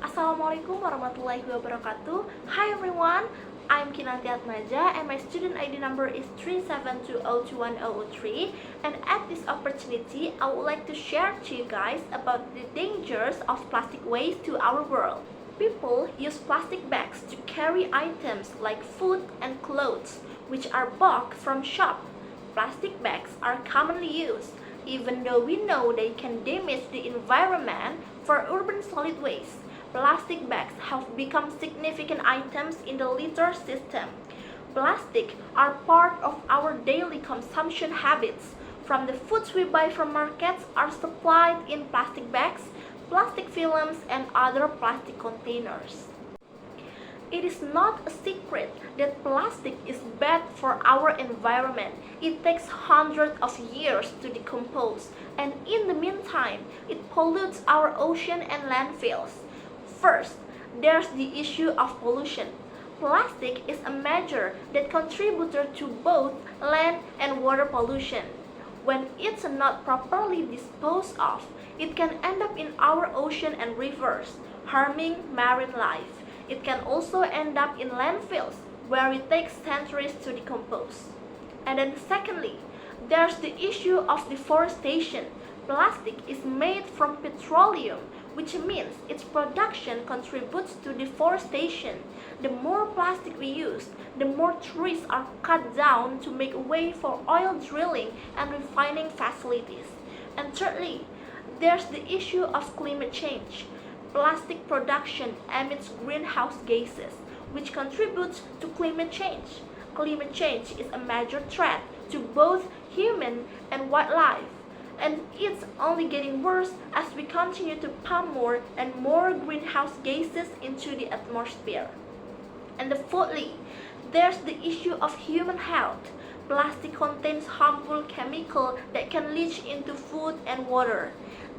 Assalamualaikum warahmatullahi wabarakatuh. Hi everyone, I'm Kinanti Atmaja and my student ID number is 372021003. And at this opportunity, I would like to share to you guys about the dangers of plastic waste to our world. People use plastic bags to carry items like food and clothes, which are bought from shop. Plastic bags are commonly used, even though we know they can damage the environment. For urban solid waste, plastic bags have become significant items in the litter system. Plastic are part of our daily consumption habits. From the foods we buy from markets are supplied in plastic bags, plastic films, and other plastic containers. It is not a secret that plastic is bad for our environment. It takes hundreds of years to decompose, and in the meantime, it pollutes our ocean and landfills. First, there's the issue of pollution. Plastic is a major that contributor to both land and water pollution. When it's not properly disposed of, it can end up in our ocean and rivers, harming marine life. It can also end up in landfills, where it takes centuries to decompose. And then secondly, there's the issue of deforestation. Plastic is made from petroleum, which means its production contributes to deforestation. The more plastic we use, the more trees are cut down to make way for oil drilling and refining facilities. And thirdly, there's the issue of climate change. Plastic production emits greenhouse gases, which contributes to climate change. Climate change is a major threat to both human and wildlife, and it's only getting worse as we continue to pump more and more greenhouse gases into the atmosphere. And fourthly, there's the issue of human health. Plastic contains harmful chemicals that can leach into food and water.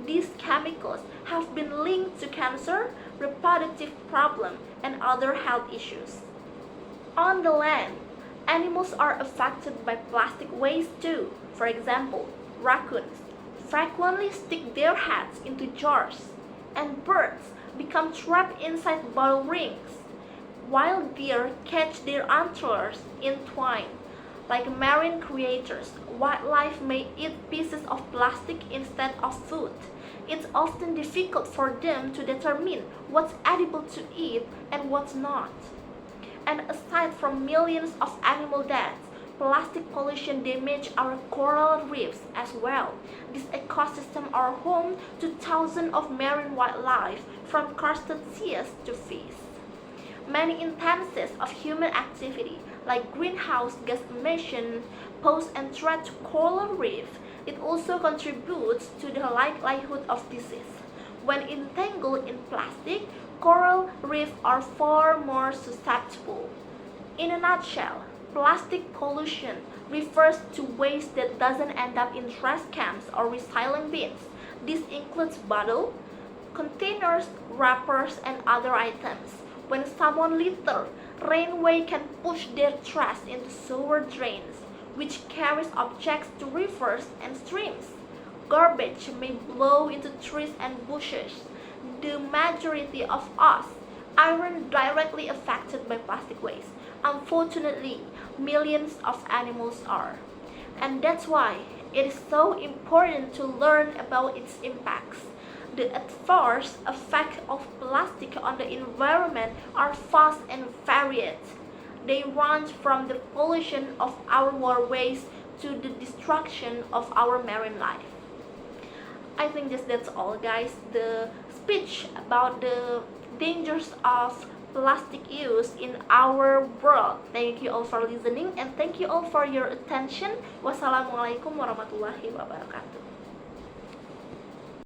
These chemicals have been linked to cancer, reproductive problems, and other health issues. On the land, animals are affected by plastic waste too. For example, raccoons frequently stick their heads into jars, and birds become trapped inside bottle rings. Wild deer catch their antlers in twine. Like marine creatures, wildlife may eat pieces of plastic instead of food. It's often difficult for them to determine what's edible to eat and what's not. And aside from millions of animal deaths, plastic pollution damages our coral reefs as well. These ecosystems are home to thousands of marine wildlife, from crustaceans to fish. Many instances of human activity, like greenhouse gas emission, pose a threat to coral reef. It also contributes to the likelihood of disease. When entangled in plastic, coral reefs are far more susceptible. In a nutshell, plastic pollution refers to waste that doesn't end up in trash cans or recycling bins. This includes bottles, containers, wrappers, and other items. When someone litters, rainwater can push their trash into sewer drains, which carries objects to rivers and streams. Garbage may blow into trees and bushes. The majority of us aren't directly affected by plastic waste. Unfortunately, millions of animals are. And that's why it is so important to learn about its impacts. The adverse effects of plastic on the environment are vast and varied. They range from the pollution of our waterways to the destruction of our marine life. I think that's all, guys. The speech about the dangers of plastic use in our world. Thank you all for listening and thank you all for your attention. Wassalamualaikum warahmatullahi wabarakatuh.